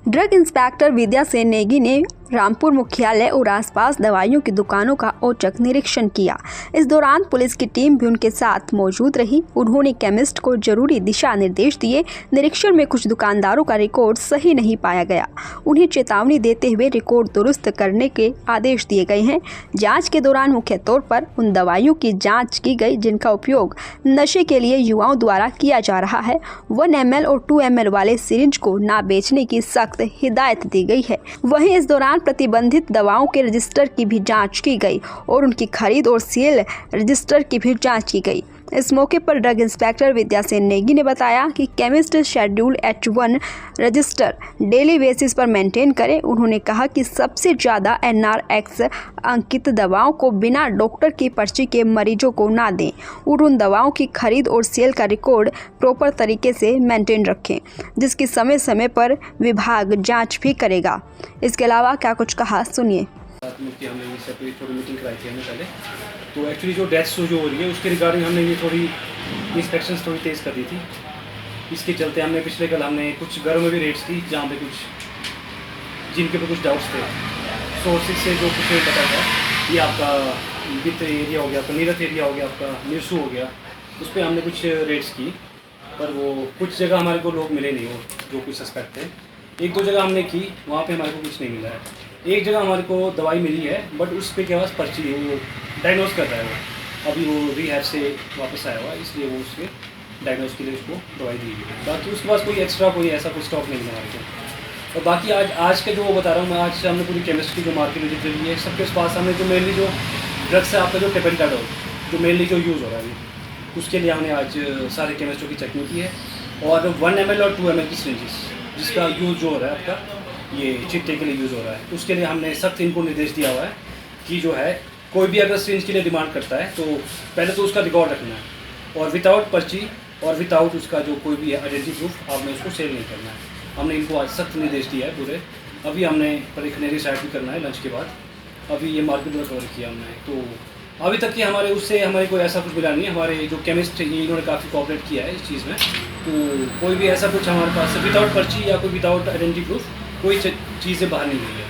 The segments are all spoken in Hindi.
ड्रग इंस्पेक्टर विद्या सेन नेगी ने रामपुर मुख्यालय और आसपास दवाइयों की दुकानों का औचक निरीक्षण किया। इस दौरान पुलिस की टीम भी उनके साथ मौजूद रही। उन्होंने केमिस्ट को जरूरी दिशा निर्देश दिए। निरीक्षण में कुछ दुकानदारों का रिकॉर्ड सही नहीं पाया गया। उन्हें चेतावनी देते हुए रिकॉर्ड दुरुस्त करने के आदेश दिए गए हैं। जांच के दौरान मुख्य तौर पर उन दवाइयों की जाँच की गई जिनका उपयोग नशे के लिए युवाओं द्वारा किया जा रहा है। 1 ml और 2 ml वाले सिरिंज को न बेचने की सख्त हिदायत दी गई है। वहीं इस दौरान प्रतिबंधित दवाओं के रजिस्टर की भी जांच की गई और उनकी खरीद और सेल रजिस्टर की भी जांच की गई। इस मौके पर ड्रग इंस्पेक्टर विद्या सेन नेगी ने बताया कि chemist schedule H1 register daily basis पर मेंटेन करें। उन्होंने कहा कि सबसे ज़्यादा NRX अंकित दवाओं को बिना डॉक्टर की पर्ची के मरीजों को ना दें और उन दवाओं की खरीद और सेल का रिकॉर्ड प्रॉपर तरीके से मेंटेन रखें, जिसकी समय समय पर विभाग जाँच भी करेगा। इसके अलावा क्या कुछ कहा, सुनिए। हमने ये सेपरेट थोड़ी मीटिंग कराई थी हमने पहले, तो एक्चुअली जो डेथ्स जो हो रही है उसके रिगार्डिंग हमने ये थोड़ी इंस्पेक्शंस थोड़ी तेज़ कर दी थी। इसके चलते हमने पिछले कल हमने कुछ घरों में भी रेड्स की जहाँ पे कुछ जिनके पे कुछ डाउट्स थे, सोर्सेज से जो कुछ पता था, ये आपका वित्त एरिया हो गया, आपका नीरथ एरिया हो गया, आपका मिर्सू हो गया, उस पर हमने कुछ रेड्स की। पर वो कुछ जगह हमारे को लोग मिले नहीं, वो जो कुछ सस्पेक्ट थे। 1-2 जगह हमने की, वहाँ पे हमारे को कुछ नहीं मिला है। एक जगह हमारे को दवाई मिली है, बट उस पर क्या पर्ची है, वो डायग्नोज कर रहा है। वो अभी वो रिहैब से वापस आया हुआ है, इसलिए वो उसके डायग्नोज के लिए उसको दवाई दी गई। बाकी उसके पास कोई एक्स्ट्रा कोई ऐसा कोई स्टॉक नहीं है हमारे को। और बाकी आज के जो वो बता रहा हूँ मैं, आज हमने पूरी केमिस्ट्री जो मार्केट में जितनी भी है सबके पास हमने जो मेनली जो ड्रग्स है आपका जो टेपेंटाडोल जो मेनली जो यूज़ हो रहा है अभी, उसके लिए हमने आज सारे केमिस्ट्री की चेकिंग की है। और 1 ml और 2 ml की सिरिंजेस जिसका यूज़ जो हो रहा है आपका ये चिट्टे के लिए यूज़ हो रहा है, उसके लिए हमने सख्त इनको निर्देश दिया हुआ है कि जो है कोई भी अगर सिरिंज के लिए डिमांड करता है तो पहले तो उसका रिकॉर्ड रखना है और विदाउट पर्ची और विदाउट उसका जो कोई भी आइडेंटिटी प्रूफ आपने उसको सेल नहीं करना है। हमने इनको आज सख्त निर्देश दिया है पूरे। अभी हमने परिखनेरी साइड भी करना है लंच के बाद, अभी ये मार्केट में कवर किया हमने। तो अभी तक कि हमारे उससे हमारे कोई ऐसा कुछ मिला नहीं है। हमारे जो केमिस्ट ये इन्होंने काफ़ी कोऑपरेट किया है इस चीज़ में, तो कोई भी ऐसा कुछ हमारे पास विदाउट पर्ची या कोई विदाउट आइडेंटिटी प्रूफ कोई चीज़ें बाहर नहीं गई है,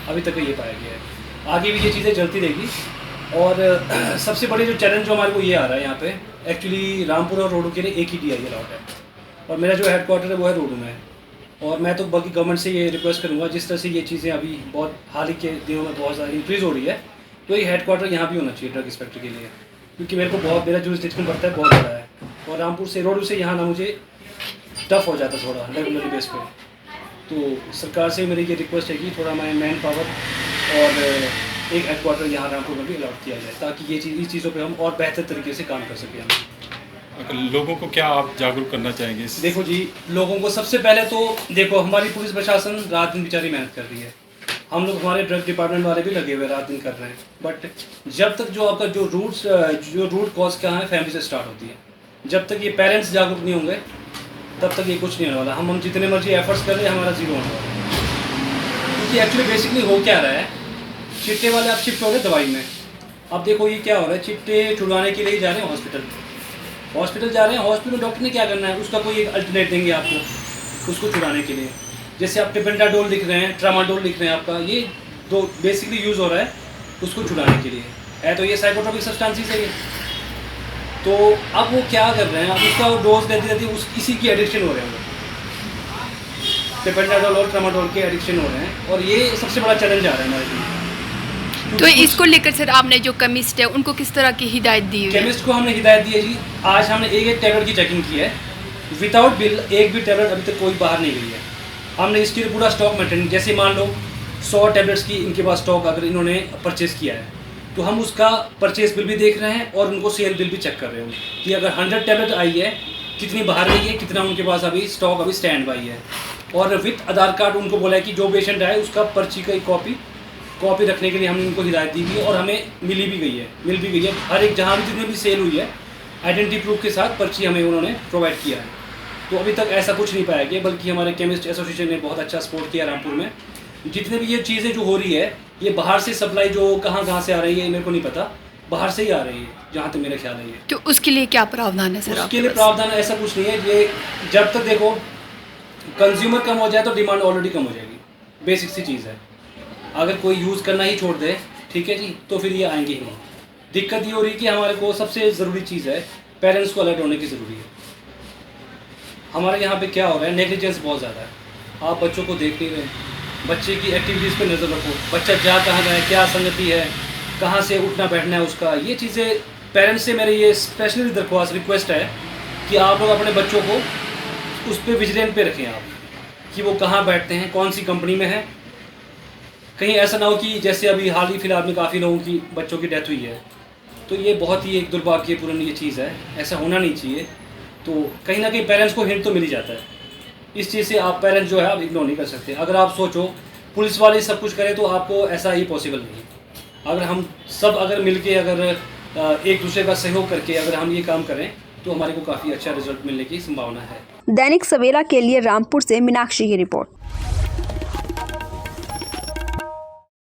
अभी तक ये पाया गया है। आगे भी ये चीज़ें चलती रहेगी। और सबसे बड़े जो चैलेंज जो हमारे को ये आ रहा है यहाँ पे, एक्चुअली रामपुर और रोडू के लिए एक ही DI अलॉट है और मेरा जो हेडक्वार्टर है वो है रोडू में। और मैं तो बाकी गवर्नमेंट से ये रिक्वेस्ट करूँगा, जिस तरह से ये चीज़ें अभी बहुत हाल ही के दिनों में बहुत ज़्यादा इंक्रीज़ हो रही है, तो ये हेडक्वार्टर यहाँ भी होना चाहिए ड्रग इंस्पेक्टर के लिए, क्योंकि मेरे को बहुत मेरा जुरिस्डिक्शन पड़ता है बहुत ज़्यादा है। और रामपुर से रोडू से यहाँ ना मुझे टफ हो जाता थोड़ा रेगुलरली बेस पे। तो सरकार से मेरी ये रिक्वेस्ट है कि थोड़ा मैं मैन पावर और एक हेडक्वार्टर यहाँ रामपुर में भी अलॉट किया जाए, ताकि ये चीज़ इस चीज़ों पे हम और बेहतर तरीके से काम कर सकें। हम लोगों को क्या आप जागरूक करना चाहेंगे? देखो जी, लोगों को सबसे पहले तो देखो हमारी पुलिस प्रशासन रात दिन बेचारी मेहनत कर रही है, हम लोग हमारे ड्रग डिपार्टमेंट वाले भी लगे हुए रात दिन कर रहे हैं। बट जब तक जो आपका जो रूट कॉज कहाँ है, फैमिली से स्टार्ट होती है। जब तक ये पेरेंट्स जागरूक नहीं होंगे तब तक ये कुछ नहीं होने वाला। हम जितने मर्जी एफर्ट्स कर रहे हैं हमारा जीरो होने वाला है। क्योंकि एक्चुअली बेसिकली हो क्या रहा है, चिट्टे वाले आप शिफ्ट हो रहे दवाई में। अब देखो ये क्या हो रहा है, चिट्टे छुड़वाने के लिए जा रहे हैं हॉस्पिटल जा रहे हैं। हॉस्पिटल डॉक्टर ने क्या करना है, उसका कोई एक अल्टरनेट देंगे आपको उसको छुड़ाने के लिए। जैसे आप टेपेंटाडोल लिख रहे हैं, ट्रामाडोल लिख रहे हैं, आपका ये दो बेसिकली यूज़ हो रहा है उसको छुड़ाने के लिए है। तो ये साइकोट्रोपिक सब्सटेंसेस है ये। तो अब वो क्या कर रहे हैं, अब उसका डोज देते इसी की एडिक्शन हो रहे हैं, टेपेंटाडोल और ट्रामाडोल के एडिक्शन हो रहे हैं। और ये सबसे बड़ा चैलेंज आ रहा है हमारे लिए। तो इसको लेकर सर आपने जो केमिस्ट है उनको किस तरह की हिदायत दी है? केमिस्ट को हमने हिदायत दी है जी, आज हमने एक टैबलेट की चेकिंग की है विदाउट बिल। एक भी टैबलेट अभी तक कोई बाहर नहीं गई है। हमने इसके लिए पूरा स्टॉक मेंटेन, जैसे मान लो 100 टैबलेट्स की इनके पास स्टॉक अगर इन्होंने परचेज़ किया है तो हम उसका परचेज बिल भी देख रहे हैं और उनको सेल बिल भी चेक कर रहे हैं कि अगर 100 टैबलेट आई है कितनी बाहर गई है, कितना उनके पास अभी स्टॉक अभी स्टैंड बाई है। और विथ आधार कार्ड उनको बोला है कि जो पेशेंट आए उसका पर्ची का कॉपी रखने के लिए हमने उनको हिदायत दी हुई है और मिल भी गई है। हर एक जहाँ भी जितनी भी सेल हुई है आइडेंटिटी प्रूफ के साथ पर्ची हमें उन्होंने प्रोवाइड किया है। तो अभी तक ऐसा कुछ नहीं पाया गया, बल्कि हमारे केमिस्ट एसोसिएशन ने बहुत अच्छा सपोर्ट किया रामपुर में। जितने भी ये चीज़ें जो हो रही है, ये बाहर से सप्लाई जो कहाँ से आ रही है मेरे को नहीं पता, बाहर से ही आ रही है जहाँ तक मेरा ख्याल है ये। तो उसके लिए क्या प्रावधान है सर? उसके लिए प्रावधान ऐसा कुछ नहीं है। ये जब तक देखो कंज्यूमर कम हो जाए तो डिमांड ऑलरेडी कम हो जाएगी, बेसिक सी चीज़ है। अगर कोई यूज़ करना ही छोड़ दे, ठीक है जी, तो फिर ये आएंगे ही नहीं। दिक्कत ये हो रही है कि हमारे को सबसे ज़रूरी चीज़ है, पेरेंट्स को अलर्ट होने की ज़रूरी है। हमारे यहाँ पे क्या हो रहा है, नेग्लिजेंस बहुत ज़्यादा है। आप बच्चों को देख नहीं रहे, बच्चे की एक्टिविटीज़ पे नज़र रखो, बच्चा जा कहाँ रहा है, क्या संगति है, कहाँ से उठना बैठना है उसका। ये चीज़ें पेरेंट्स से मेरी ये स्पेशली दरख्वास्त रिक्वेस्ट है कि आप लोग अपने बच्चों को उस पर विजिलेंट पे रखें आप, कि वो कहाँ बैठते हैं, कौन सी कंपनी में है। कहीं ऐसा ना हो कि जैसे अभी हाल ही फिलहाल में काफ़ी लोगों की बच्चों की डेथ हुई है, तो ये बहुत ही एक दुर्भाग्यपूर्ण ये चीज़ है, ऐसा होना नहीं चाहिए। तो कहीं ना कहीं पेरेंट्स को हिंट तो मिल ही जाता है। इस चीज़ से आप पेरेंट्स जो है आप इग्नोर नहीं कर सकते। अगर आप सोचो पुलिस वाले सब कुछ करें तो आपको ऐसा ही पॉसिबल नहीं है। अगर हम सब अगर मिलके अगर एक दूसरे का सहयोग करके अगर हम ये काम करें तो हमारे को काफ़ी अच्छा रिजल्ट मिलने की संभावना है। दैनिक सवेरा के लिए रामपुर से मीनाक्षी की रिपोर्ट।